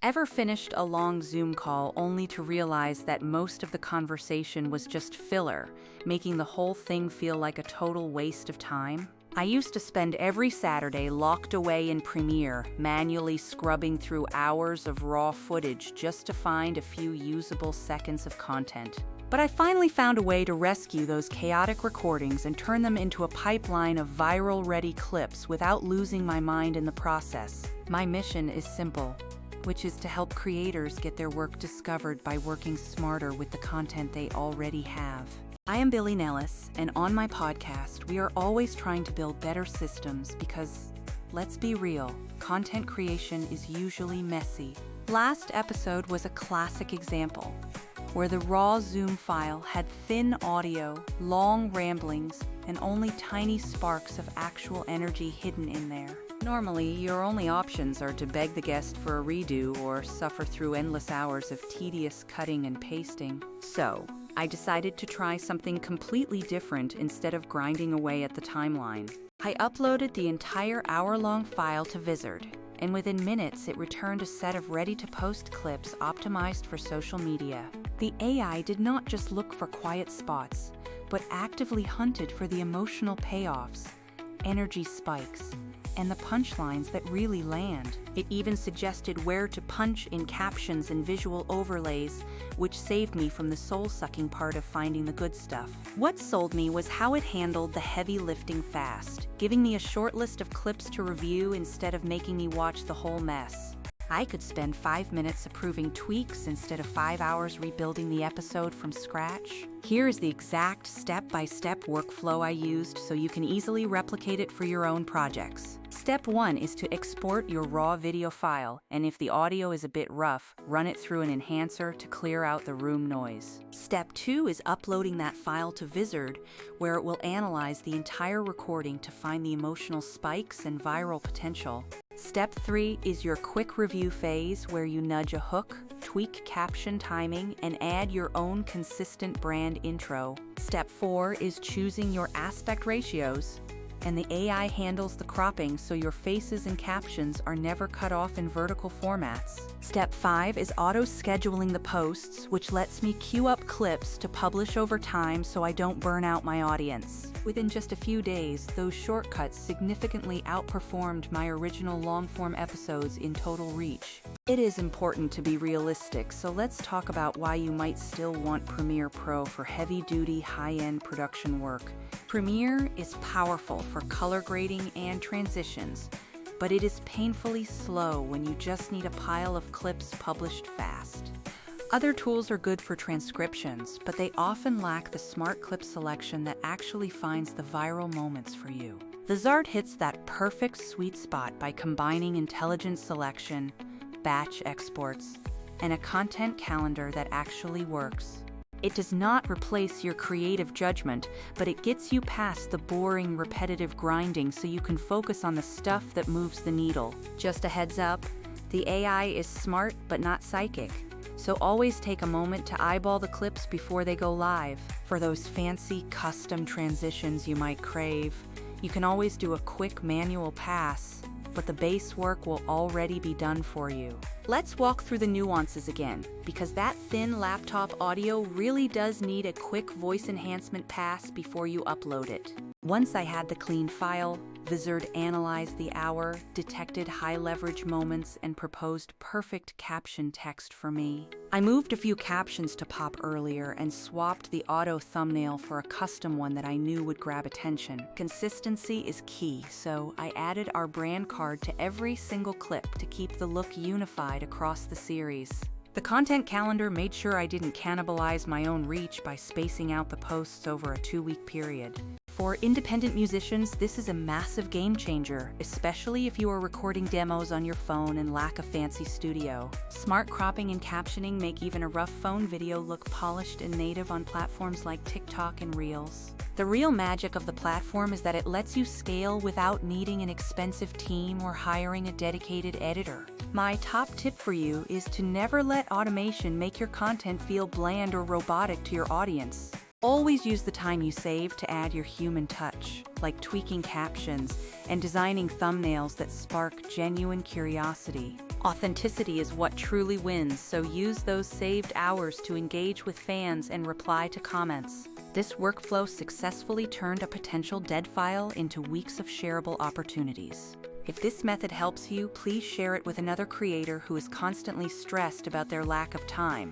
Ever finished a long Zoom call only to realize that most of the conversation was just filler, making the whole thing feel like a total waste of time? I used to spend every Saturday locked away in Premiere, manually scrubbing through hours of raw footage just to find a few usable seconds of content. But I finally found a way to rescue those chaotic recordings and turn them into a pipeline of viral-ready clips without losing my mind in the process. My mission is simple, which is to help creators get their work discovered by working smarter with the content they already have. I am Billy Nellis, and on my podcast, we are always trying to build better systems because, let's be real, content creation is usually messy. Last episode was a classic example, where the raw Zoom file had thin audio, long ramblings, and only tiny sparks of actual energy hidden in there. Normally, your only options are to beg the guest for a redo or suffer through endless hours of tedious cutting and pasting. So, I decided to try something completely different instead of grinding away at the timeline. I uploaded the entire hour-long file to Vizard, and within minutes it returned a set of ready-to-post clips optimized for social media. The AI did not just look for quiet spots, but actively hunted for the emotional payoffs, energy spikes, and the punchlines that really land. It even suggested where to punch in captions and visual overlays, which saved me from the soul-sucking part of finding the good stuff. What sold me was how it handled the heavy lifting fast, giving me a short list of clips to review instead of making me watch the whole mess. I could spend 5 minutes approving tweaks instead of 5 hours rebuilding the episode from scratch. Here is the exact step-by-step workflow I used so you can easily replicate it for your own projects. Step 1 is to export your raw video file, and if the audio is a bit rough, run it through an enhancer to clear out the room noise. Step 2 is uploading that file to Vizard, where it will analyze the entire recording to find the emotional spikes and viral potential. Step 3 is your quick review phase, where you nudge a hook, tweak caption timing, and add your own consistent brand intro. Step 4 is choosing your aspect ratios, and the AI handles the cropping so your faces and captions are never cut off in vertical formats. Step 5 is auto-scheduling the posts, which lets me queue up clips to publish over time so I don't burn out my audience. Within just a few days, those shortcuts significantly outperformed my original long-form episodes in total reach. It is important to be realistic, so let's talk about why you might still want Premiere Pro for heavy-duty, high-end production work. Premiere is powerful for color grading and transitions, but it is painfully slow when you just need a pile of clips published fast. Other tools are good for transcriptions, but they often lack the smart clip selection that actually finds the viral moments for you. Vizard hits that perfect sweet spot by combining intelligent selection, batch exports, and a content calendar that actually works. It does not replace your creative judgment, but it gets you past the boring, repetitive grinding so you can focus on the stuff that moves the needle. Just a heads up, the AI is smart but not psychic, so always take a moment to eyeball the clips before they go live. For those fancy custom transitions you might crave, you can always do a quick manual pass, but the base work will already be done for you. Let's walk through the nuances again, because that thin laptop audio really does need a quick voice enhancement pass before you upload it. Once I had the clean file, Vizard analyzed the hour, detected high leverage moments, and proposed perfect caption text for me. I moved a few captions to pop earlier and swapped the auto thumbnail for a custom one that I knew would grab attention. Consistency is key, so I added our brand card to every single clip to keep the look unified across the series. The content calendar made sure I didn't cannibalize my own reach by spacing out the posts over a 2-week period. For independent musicians, this is a massive game changer, especially if you are recording demos on your phone and lack a fancy studio. Smart cropping and captioning make even a rough phone video look polished and native on platforms like TikTok and Reels. The real magic of the platform is that it lets you scale without needing an expensive team or hiring a dedicated editor. My top tip for you is to never let automation make your content feel bland or robotic to your audience. Always use the time you save to add your human touch, like tweaking captions and designing thumbnails that spark genuine curiosity. Authenticity is what truly wins, so use those saved hours to engage with fans and reply to comments. This workflow successfully turned a potential dead file into weeks of shareable opportunities. If this method helps you, please share it with another creator who is constantly stressed about their lack of time.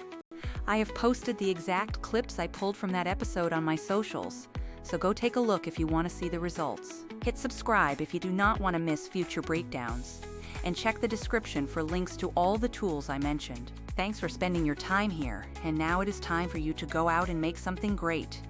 I have posted the exact clips I pulled from that episode on my socials, so go take a look if you want to see the results. Hit subscribe if you do not want to miss future breakdowns, and check the description for links to all the tools I mentioned. Thanks for spending your time here, and now it is time for you to go out and make something great.